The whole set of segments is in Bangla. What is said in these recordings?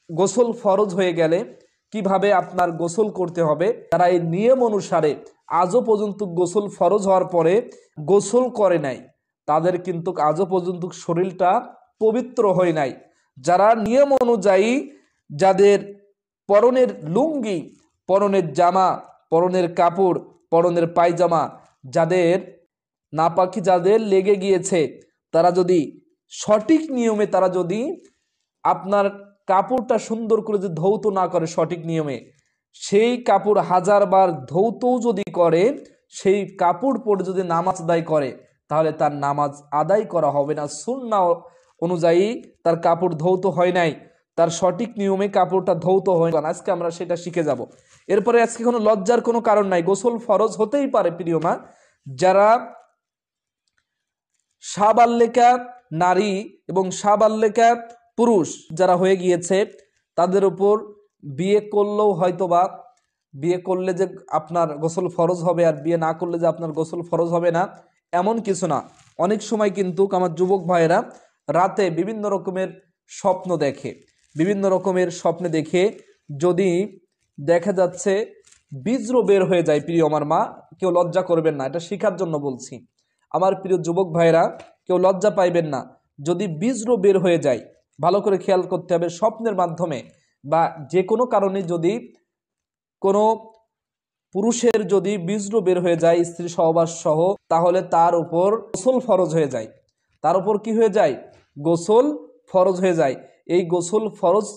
গোসল ফরজ হয়ে গেলে কিভাবে আপনার গোসল করতে হবে, তারা এই নিয়ম অনুসারে আজও পর্যন্ত গোসল ফরজ হওয়ার পরে গোসল করে নাই, তাদের কিন্তু আজও পর্যন্ত শরীরটা পবিত্র হয় নাই। যারা নিয়ম অনুযায়ী, যাদের পরনের লুঙ্গি, পরনের জামা, পরনের কাপড়, পরনের পায়জামা যাদের নাপাকি যাদের লেগে গিয়েছে, তারা যদি সঠিক নিয়মে, তারা যদি আপনার কাপড়টা সুন্দর করে যদি ধৌত না করে সঠিক নিয়মে, সেই কাপড় 1000 বার ধৌতও যদি করে, সেই কাপড় পরে যদি নামাজ আদায় করে, তাহলে তার নামাজ আদায় করা হবে না। সুন্নাহ অনুযায়ী তার কাপড় ধৌত হয় নাই, তার সঠিক নিয়মে কাপড়টা ধৌত হয় না। আজকে আমরা সেটা শিখে যাব। এরপরে আজকে কোনো লজ্জার কোনো কারণ নাই, গোসল ফরজ হতেই পারে প্রিয় মা। যারা সাবাল্যিকা নারী এবং সাবাল্যিকা পুরুষ যারা হয়ে গিয়েছে, তাদের উপর বিয়ে করলেও হয়তোবা, বিয়ে করলে যে আপনার গোসল ফরজ হবে আর বিয়ে না করলে যে আপনার গোসল ফরজ হবে না, এমন কিছু না। অনেক সময় কিন্তু আমার যুবক ভাইয়েরা রাতে বিভিন্ন রকমের স্বপ্ন দেখে, বিভিন্ন রকমের স্বপ্নে দেখে যদি দেখা যাচ্ছে বীজ্র বের হয়ে যায়, প্রিয় আমার মা, কেউ লজ্জা করবেন না, এটা শেখার জন্য বলছি। আমার প্রিয় যুবক ভাইরা, কেউ লজ্জা পাইবেন না। যদি বীজ্র বের হয়ে যায়, ভালো করে খেয়াল করতে হবে, স্বপ্নের মাধ্যমে বা যে কোনো কারণে যদি কোনো পুরুষের যদি বীজ্র বের হয়ে যায় স্ত্রী সহবাস সহ, তাহলে তার উপর গোসল ফরজ হয়ে যায়। তার উপর কি হয়ে যায়? গোসল ফরজ হয়ে যায়। এই গোসল ফরজ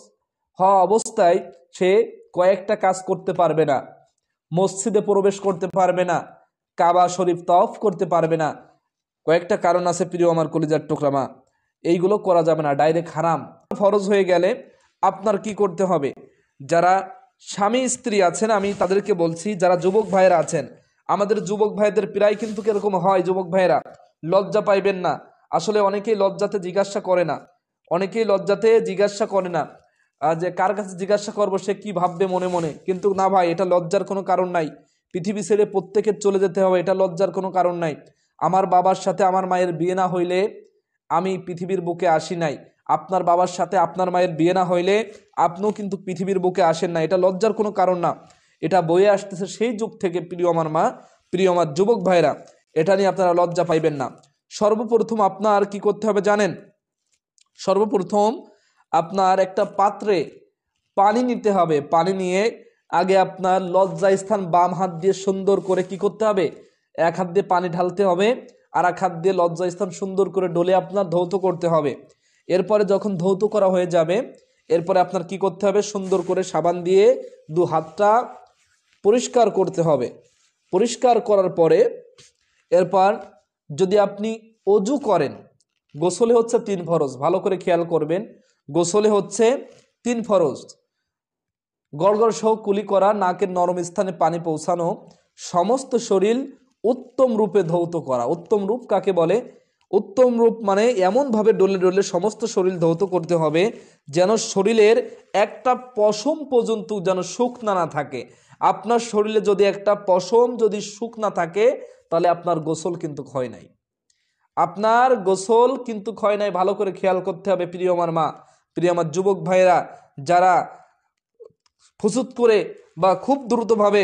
হওয়া অবস্থায় সে কয়েকটা কাজ করতে পারবে না। মসজিদে প্রবেশ করতে পারবে না, কাবা শরীফ তওয়াফ করতে পারবে না। কয়েকটা কারণ আছে প্রিয় আমার কলিজার টুকরামা, এইগুলো করা যাবে না, ডাইরেক্ট হারাম। ফরজ হয়ে গেলে আপনার কি করতে হবে? যারা স্বামী স্ত্রী আছেন, আমি তাদেরকে বলছি, যারা যুবক ভাইয়েরা আছেন, আমাদের যুবক ভাইদের প্রায় কিন্তু কিরকম হয়, যুবক ভাইয়েরা লজ্জা পাইবেন না। আসলে অনেকেই লজ্জাতে জিজ্ঞাসা করে না, অনেকেই লজ্জাতে জিজ্ঞাসা করে না যে কার কাছে জিজ্ঞাসা করবো, সে কি ভাববে মনে মনে। কিন্তু না ভাই, এটা লজ্জার কোনো কারণ নাই। পৃথিবী ছেড়ে প্রত্যেকের চলে যেতে হবে, এটা লজ্জার কোনো কারণ নাই। আমার বাবার সাথে আমার মায়ের বিয়ে না হইলে আমি পৃথিবীর বুকে আসি নাই। আপনার বাবার সাথে আপনার মায়ের বিয়ে না হইলে আপনিও কিন্তু পৃথিবীর বুকে আসেন না। এটা লজ্জার কোনো কারণ না, এটা বয়ে আসতেছে সেই যুগ থেকে প্রিয় আমার মা, প্রিয় আমার যুবক ভাইরা, এটা নিয়ে আপনারা লজ্জা পাইবেন না। সর্বপ্রথম আপনার কি করতে হবে জানেন? সর্বপ্রথম আপনার একটা পাত্রে পানি নিতে হবে। পানি নিয়ে আগে আপনার লজ্জা স্থান বাম হাত দিয়ে সুন্দর করে কি করতে হবে? এক হাত দিয়ে পানি ঢালতে হবে, আর এক হাত দিয়ে লজ্জা স্থান সুন্দর করে ডলে আপনার ধৌত করতে হবে। এরপরে যখন ধৌত করা হয়ে যাবে, এরপরে আপনার কি করতে হবে? সুন্দর করে সাবান দিয়ে দু হাতটা পরিষ্কার করতে হবে। পরিষ্কার করার পরে এরপর যদি আপনি অজু করেন, গোসলে হচ্ছে 3 ফরজ, ভালো করে খেয়াল করবেন, গোসলে হচ্ছে 3 ফরজ। গড়গড় সহ কুলি করা, নাকের নরম স্থানে পানি পৌঁছানো, সমস্ত শরীর উত্তম রূপে ধৌত করা। উত্তম রূপ কাকে বলে? উত্তম রূপ মানে এমনভাবে ডলে ডলে সমস্ত শরীর ধৌত করতে হবে যেন শরীরের একটা পশম পর্যন্ত যেন শুকনা না থাকে। আপনার শরীরে যদি একটা পশম যদি শুকনা থাকে, তাহলে আপনার গোসল কিন্তু হয় নাই, আপনার গোসল কিন্তু হয় নাই। ভালো করে খেয়াল করতে হবে প্রিয় আমার মা, প্রিয় আমার যুবক ভাইয়েরা, যারা ফুসুত করে বা খুব দ্রুতভাবে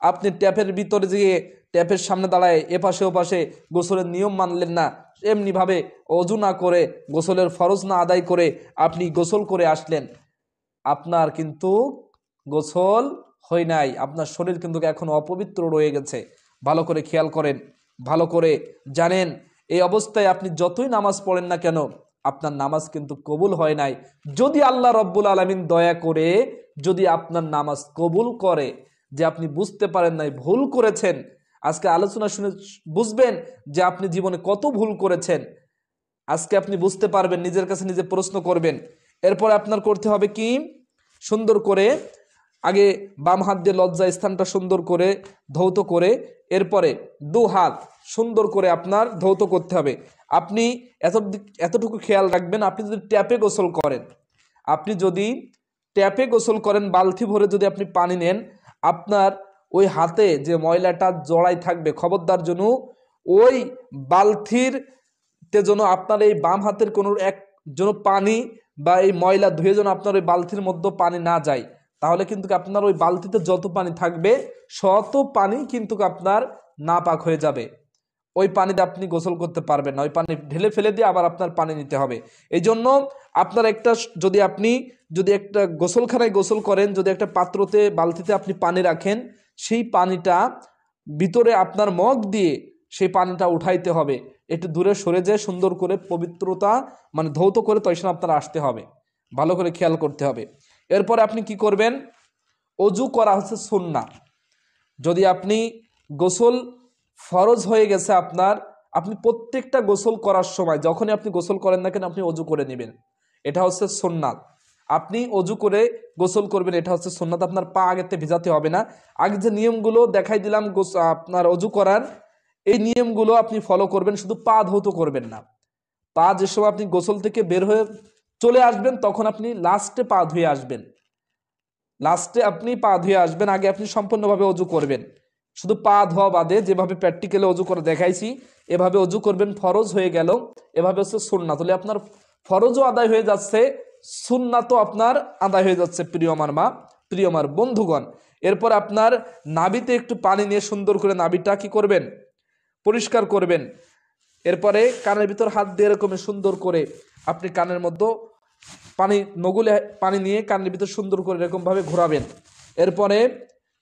আপনি ট্যাপের ভিতরে গিয়ে ট্যাপের সামনে দাঁড়ায় এপাশে ওপাশে গোসলের নিয়ম মানলেন না, এমনিভাবে অজু না করে গোসলের ফরজ না আদায় করে আপনি গোসল করে আসলেন, আপনার কিন্তু গোসল হয় নাই, আপনার শরীর কিন্তু এখন অপবিত্র রয়ে গেছে। ভালো করে খেয়াল করেন, ভালো করে জানেন, এই অবস্থায় আপনি যতই নামাজ পড়েন না কেন, আপনার নামাজ কিন্তু কবুল হয় নাই। যদি আল্লাহ রব্বুল আলামিন দয়া করে যদি আপনার নামাজ কবুল করে, যে আপনি বুঝতে পারেন নাই, ভুল করেছেন, আজকে আলোচনা শুনে বুঝবেন যে আপনি জীবনে কত ভুল করেছেন। আজকে আপনি বুঝতে পারবেন, নিজের কাছে নিজে প্রশ্ন করবেন। এরপর আপনার করতে হবে কি? সুন্দর করে আগে বাম হাত দিয়ে লজ্জা স্থানটা সুন্দর করে ধৌত করে, এরপরে 2 হাত সুন্দর করে আপনার ধৌত করতে হবে। আপনি এতটুকু খেয়াল রাখবেন, আপনি যদি ট্যাপে গোসল করেন, আপনি যদি ট্যাপে গোসল করেন, বালতি ভরে যদি আপনি পানি নেন, আপনার ওই হাতে যে ময়লাটা জড়াই থাকবে, খবরদার যেন ওই বালতির যেন আপনার এই বাম হাতের কোনো এক যেন পানি বা এই ময়লা ধুয়ে যেন আপনার ওই বালতির মধ্যে পানি না যায়, তাহলে কিন্তু আপনার ওই বালতিতে যত পানি থাকবে শত পানি কিন্তু আপনার নাপাক হয়ে যাবে। ওই পানিতে আপনি গোসল করতে পারবেন না, ওই পানি ঢেলে ফেলে দিয়ে আবার আপনার পানি নিতে হবে। এই জন্য আপনার একটা যদি একটা গোসলখানায় গোসল করেন, যদি একটা পাত্রতে বালতিতে আপনি পানি রাখেন, সেই পানিটা ভিতরে আপনার মগ দিয়ে সেই পানিটা উঠাইতে হবে, একটু দূরে সরে যেয়ে সুন্দর করে পবিত্রতা মানে ধৌত করে তখন আপনার আসতে হবে, ভালো করে খেয়াল করতে হবে। এরপরে আপনি কি করবেন, অজু করা হচ্ছে সুন্নাহ। যদি আপনি গোসল ফরজ হয়ে গেছে আপনার, আপনি প্রত্যেকটা গোসল করার সময় যখনই আপনি গোসল করেন না কেন আপনি অজু করে নেবেন, এটা হচ্ছে সুন্নাত। আপনি অজু করে গোসল করবেন, এটা হচ্ছে সুন্নাত। আপনার পা আগেতে ভিজাতে হবে না। আগে যে নিয়মগুলো দেখাই দিলাম আপনার অজু করার, এই নিয়মগুলো আপনি ফলো করবেন, শুধু পা ধৌত করবেন না। পা যে সময় আপনি গোসল থেকে বের হয়ে চলে আসবেন তখন আপনি লাস্টে পা ধুয়ে আসবেন, আগে আপনি সম্পূর্ণভাবে অজু করবেন। শুধু পা ধোয়া বাদে যেভাবে প্র্যাকটিক্যালে অজু করে দেখাইছি এভাবে অজু করবেন, ফরজ হয়ে গেল। এভাবে হচ্ছে সুন্নাত, তাহলে আপনার ফরজও আদায় হয়ে যাচ্ছে, সুন্নাতও আপনার আদায় হয়ে যাচ্ছে। প্রিয় আমার বন্ধুগণ, এরপর আপনার নাভিতে একটু পানি নিয়ে সুন্দর করে নাভিটা কি করবেন, পরিষ্কার করবেন। এরপরে কানের ভিতর হাত দিয়ে এরকম সুন্দর করে আপনি কানের মধ্যে নগুলে পানি নিয়ে কানের ভিতর সুন্দর করে এরকম ভাবে ঘোরাবেন। এরপরে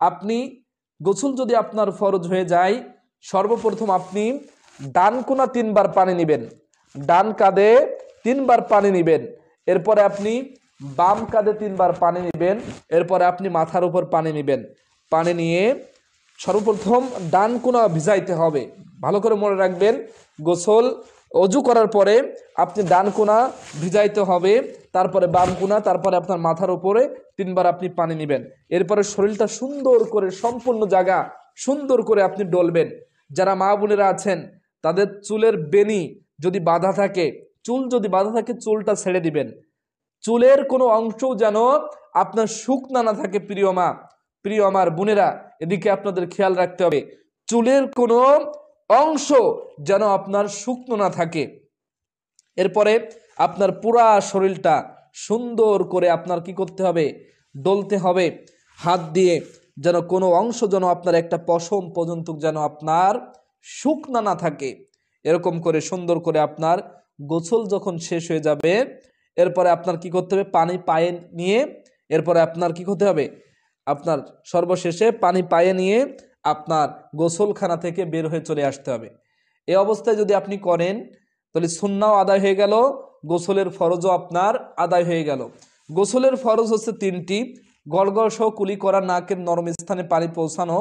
আপনি গোসল যদি আপনার ফরজ হয়ে যায়, সর্বপ্রথম আপনি ডান কোনা 3 বার পানি নেবেন, ডান কাঁধে 3 বার পানি নেবেন। এরপরে আপনি বাম কাঁধে 3 বার পানি নেবেন। এরপরে আপনি মাথার উপর পানি নেবেন। পানি নিয়ে সর্বপ্রথম ডান কোনা ভিজাইতে হবে, ভালো করে মনে রাখবেন। অজু করার পরে আপনি ডান কোনা ভিজাইতে হবে, তারপরে বাম কোনা, তারপরে আপনার মাথার উপরে 3 বার আপনি পানি নেবেন। এরপরে শরীরটা সুন্দর করে সম্পূর্ণ জায়গা সুন্দর করে আপনি ডলবেন। যারা মা বোনেরা আছেন তাদের চুলের বেনি যদি বাঁধা থাকে, চুলটা ছেড়ে দিবেন। চুলের কোনো অংশও যেন আপনার শুকনা না থাকে। প্রিয় আমার বোনেরা, এদিকে আপনাদের খেয়াল রাখতে হবে, চুলের কোনো অংশ যেন আপনার শুকনো না থাকে। এরপরে আপনার পুরা শরীরটা সুন্দর করে আপনার কি করতে হবে, ডলতে হবে হাত দিয়ে, যেন কোনো অংশ যেন আপনার একটা পশম পর্যন্ত যেন আপনার শুকনা না থাকে। এরকম করে সুন্দর করে আপনার গোসল যখন শেষ হয়ে যাবে, এরপরে আপনার কি করতে হবে, পানি পায়ে নিয়ে, এরপরে আপনার কি করতে হবে, আপনার সর্বশেষে পানি পায়ে নিয়ে আপনার গোসলখানা থেকে বের হয়ে চলে আসতে হবে। এই অবস্থায় যদি আপনি করেন তাহলে সুন্নাও আদায় হয়ে গেল, গোসলের ফরজও আপনার আদায় হয়ে গেল। গোসলের ফরজ হচ্ছে 3টি: গড়গড় সহ কুলি করা, নাকের নরম স্থানে পানি পৌঁছানো,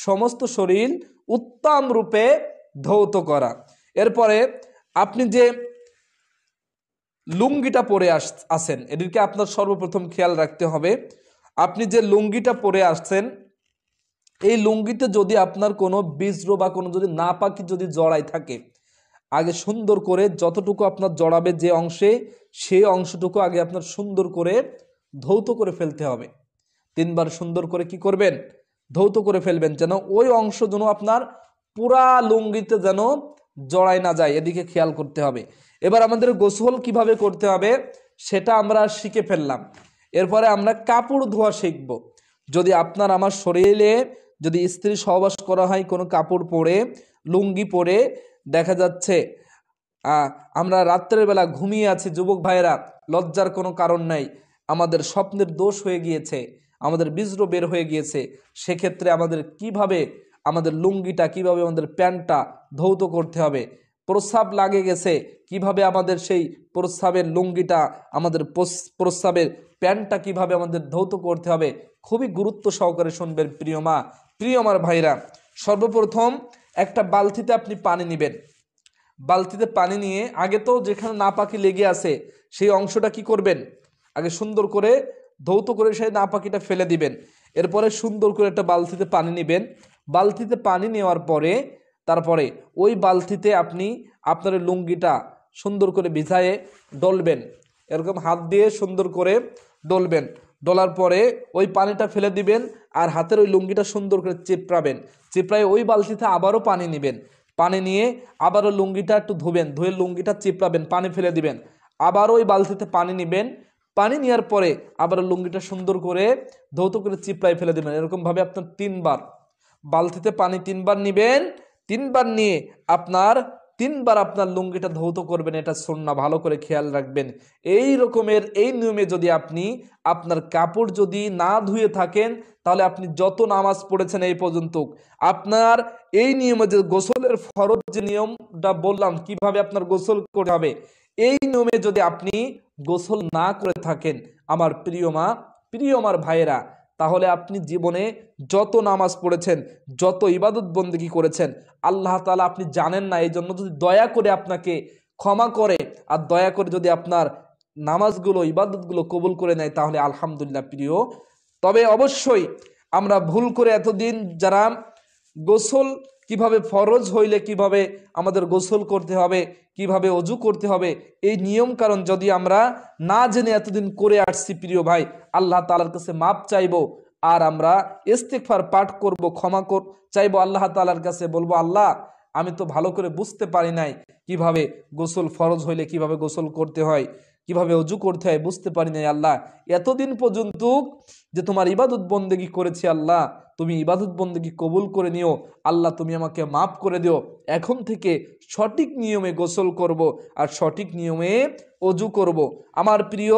সমস্ত শরীর উত্তম রূপে ধৌত করা। এরপরে আপনি যে লুঙ্গিটা পরে আসেন, এদিকে আপনার সর্বপ্রথম খেয়াল রাখতে হবে। আপনি যে লুঙ্গিটা পরে আসছেন, এই লুঙ্গিতে যদি আপনার কোনো বীজ্র বা কোনো যদি নাপাকি যদি জড়াই থাকে, আগে সুন্দর করে যতটুকু আপনার জড়াবে যে অংশে, সেই অংশটুকু আগে আপনার সুন্দর করে ধৌত করে ফেলতে হবে। 3 বার সুন্দর করে কি করবেন, ধৌত করে ফেলবেন, যেন ওই অংশ যেন আপনার পুরা লুঙ্গিতে যেন জড়াই না যায়, এদিকে খেয়াল করতে হবে। এবার আমাদের গোসল কিভাবে করতে হবে সেটা আমরা শিখে ফেললাম। এরপরে আমরা কাপড় ধোয়া শিখব। যদি আপনার আমার শরীরে যদি স্ত্রী সহবাস করা হয় কোনো কাপড় পরে, লুঙ্গি পরে, দেখা যাচ্ছে আমরা রাত্রের বেলা ঘুমিয়ে আছি, যুবক ভাইয়েরা, লজ্জার কোনো কারণ নাই, আমাদের স্বপ্নের দোষ হয়ে গিয়েছে, আমাদের বীজ্র বের হয়ে গিয়েছে, সেক্ষেত্রে আমাদের কিভাবে আমাদের লুঙ্গিটা, কিভাবে আমাদের প্যান্টটা ধৌত করতে হবে, প্রস্রাব লাগে গেছে কিভাবে আমাদের সেই প্রস্রাবের লুঙ্গিটা, আমাদের প্রস্রাবের প্যান্টটা কিভাবে আমাদের ধৌত করতে হবে, খুবই গুরুত্ব সহকারে শুনবেন প্রিয় আমার ভাইরা। সর্বপ্রথম একটা বালতিতে আপনি পানি নেবেন। বালতিতে পানি নিয়ে আগে তো যেখানে নাপাকি লেগে আছে সেই অংশটা কি করবেন, আগে সুন্দর করে ধৌত করে সেই নাপাকিটা ফেলে দিবেন। এরপরে সুন্দর করে একটা বালতিতে পানি নেবেন। বালতিতে পানি নেওয়ার পরে তারপরে ওই বালতিতে আপনি আপনার লুঙ্গিটা সুন্দর করে ভিজায়ে ডলবেন, এরকম হাত দিয়ে সুন্দর করে ডলবেন। ডলার পরে ওই পানিটা ফেলে দিবেন, আর হাতের ওই লুঙ্গিটা সুন্দর করে চিপড়াবেন। চিপড়ায় ওই বালতিতে আবারও পানি নেবেন। পানি নিয়ে আবারও লুঙ্গিটা একটু ধুবেন, ধুয়ে লুঙ্গিটা চিপড়াবেন, পানি ফেলে দিবেন। আবার ওই বালতিতে পানি নেবেন, পানি নেওয়ার পরে আবার লুঙ্গিটা সুন্দর করে ধৌত করে চিপড়ায় ফেলে দেবেন। এরকমভাবে আপনার 3 বার, বালতিতে পানি 3 বার নেবেন, 3 বার নিয়ে আপনার 3 বার আপনার লুঙ্গিটা ধৌত করবেন। এটা সুন্নাহ, ভালো করে খেয়াল রাখবেন। এই রকমের এই নিয়মে যদি আপনি আপনার কাপড় যদি না ধুয়ে থাকেন, তাহলে আপনি যত নামাজ পড়েছেন এই পর্যন্ত, আপনার এই নিয়মে যে গোসলের ফরজ যে নিয়মটা বললাম কিভাবে আপনার গোসল করতে হবে, এই নিয়মে যদি আপনি গোসল না করে থাকেন আমার প্রিয় মা, প্রিয় আমার ভাইয়েরা, তাহলে আপনি জীবনে যত নামাজ পড়েছেন, যত ইবাদত বন্দেগী করেছেন, আল্লাহ তাআলা আপনি জানেন না, এই জন্য যদি দয়া করে আপনাকে ক্ষমা করে আর দয়া করে যদি আপনার নামাজগুলো ইবাদতগুলো কবুল করে নেয়, তাহলে আলহামদুলিল্লাহ প্রিয়। তবে অবশ্যই আমরা ভুল করে এতদিন যারা গোসল কিভাবে ফরজ হইলে কিভাবে আমাদের গোসল করতে হবে, কিভাবে অজু করতে হবে, এই নিয়ম কারণ যদি আমরা না জেনে এতদিন করে আসছি প্রিয় ভাই, আল্লাহ তাআলার কাছে মাপ চাইবো আর আমরা ইস্তিগফার পাঠ করব, ক্ষমা চাইবো আল্লাহ তাআলার কাছে, বলবো আল্লাহ আমি তো ভালো করে বুঝতে পারি নাই কিভাবে গোসল ফরজ হইলে কিভাবে গোসল করতে হয়, কিভাবে অজু করতে হয় বুঝতে পারি নাই। আল্লাহ এতদিন পর্যন্ত যে তোমার ইবাদত বন্দেগী করেছি, আল্লাহ তুমি ইবাদত বন্দেগী কবুল করে নিও, আল্লাহ তুমি আমাকে মাফ করে দিও। এখন থেকে সঠিক নিয়মে গোসল করব আর সঠিক নিয়মে অজু করব। আমার প্রিয়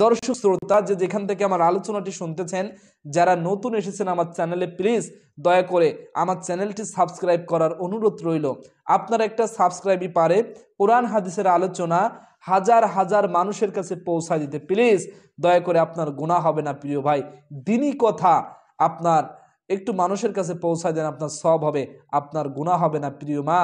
দর্শক শ্রোতা, যে যেখান থেকে আমার আলোচনাটি শুনতেছেন, যারা নতুন এসেছেন আমার চ্যানেলে, প্লিজ দয়া করে আমার চ্যানেলটি সাবস্ক্রাইব করার অনুরোধ রইল। আপনার একটা সাবস্ক্রাইবই পারে কোরআন হাদিসের আলোচনা হাজার হাজার মানুষের কাছে পৌঁছায় দিতে। প্লিজ দয়া করে, আপনার গুনাহ হবে না প্রিয় ভাই, দিনই কথা আপনার একটু মানুষের কাছে পৌঁছায় দেন, আপনার সওয়াব হবে, আপনার গুনাহ হবে না প্রিয় মা,